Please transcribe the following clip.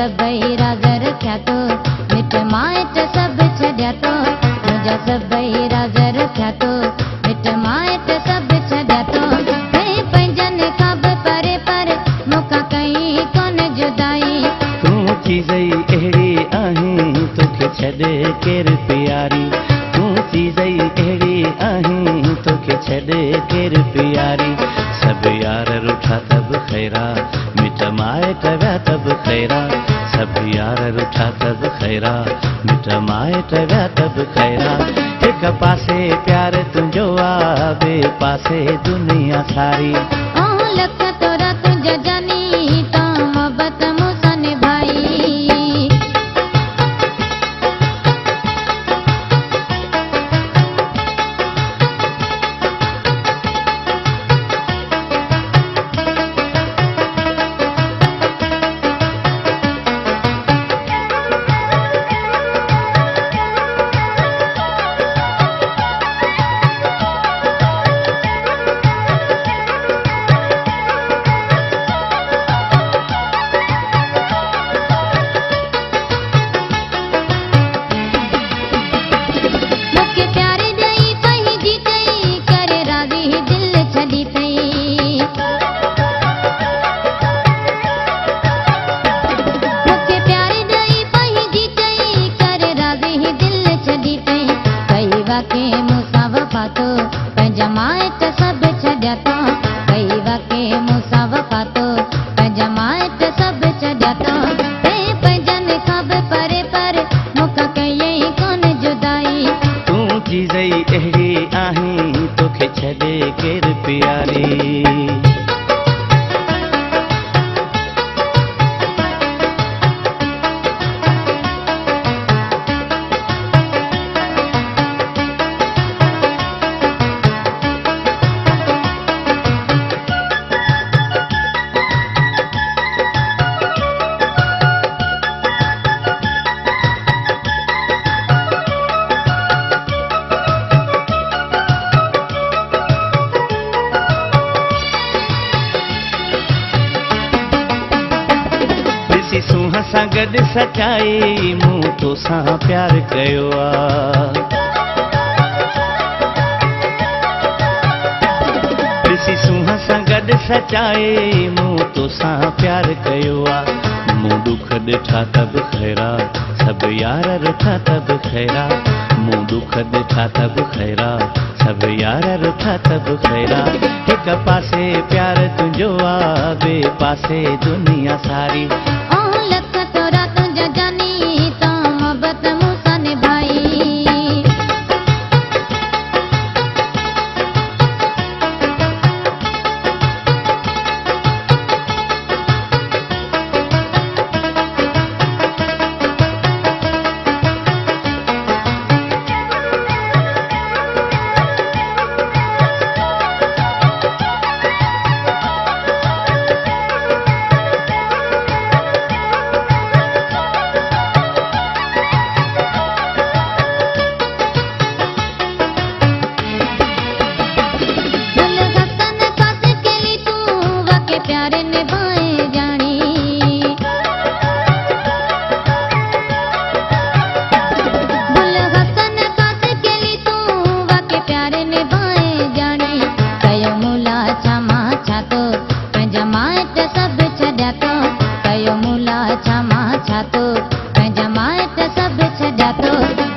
सभई राज रखिया तो मिट माइट सब छॾिया तो मुंहिंजा सभई राज रखिया तो मिट माइट सब छॾिया तो कई पंहिंजनि खां बि परे पर मूंखां कई कोन जुदाई तूं चीज़ई अहिड़ी आहीं तोखे छॾे केरु प्यारी तूं चीज़ई अहिड़ी आहीं तोखे छॾे केरु प्यारी सब यार रूठा तब खैरा मिट माइट विया तब खैरा सब यार रूठा तब खैरा मिट माइट विया तब खैरा हिक पासे प्यार तुंहिंजो आ ॿिए पासे दुनिया सारी लख तोरा तुंहिंजा जानी तो मोहब्बत मूंसां निभाई पंहिंजा माइट सभु छॾिया तो कई वाके मूंसां वफ़ा तो पंहिंजा माइट सभु छॾिया तो पंहिंजनि खां बि परे पर मूंखां कयई कोन जुदाई तूं चीज़ई अहिड़ी आहीं तोखे छॾे केरु प्यारी सूंह सां गॾु सचाई मूं तोसां प्यार कयो ॾिसी सूंह सां गॾु सचाई मूं तोसां प्यार कयो मूं दुख ॾिठा तब खैरा सब यार रुठा तब खैरा मूं दुख ॾिठा तब खैरा सब यार रुठा तब खैरा हिक पासे प्यार तुंहिंजो आ ॿिए पासे दुनिया सारी लख तोरा तुंहिंजा जानी तो मोहब्बत मूंसां निभाई प्यारे निभाए जानी बुल हसन कास के ली तू वाके प्यारे निभाए जानी कयो मुला छमा छा तो पंहिंजा माइट सब छॾिया तो कयो मुला छमा छा तो पंहिंजा माइट सब छॾिया तो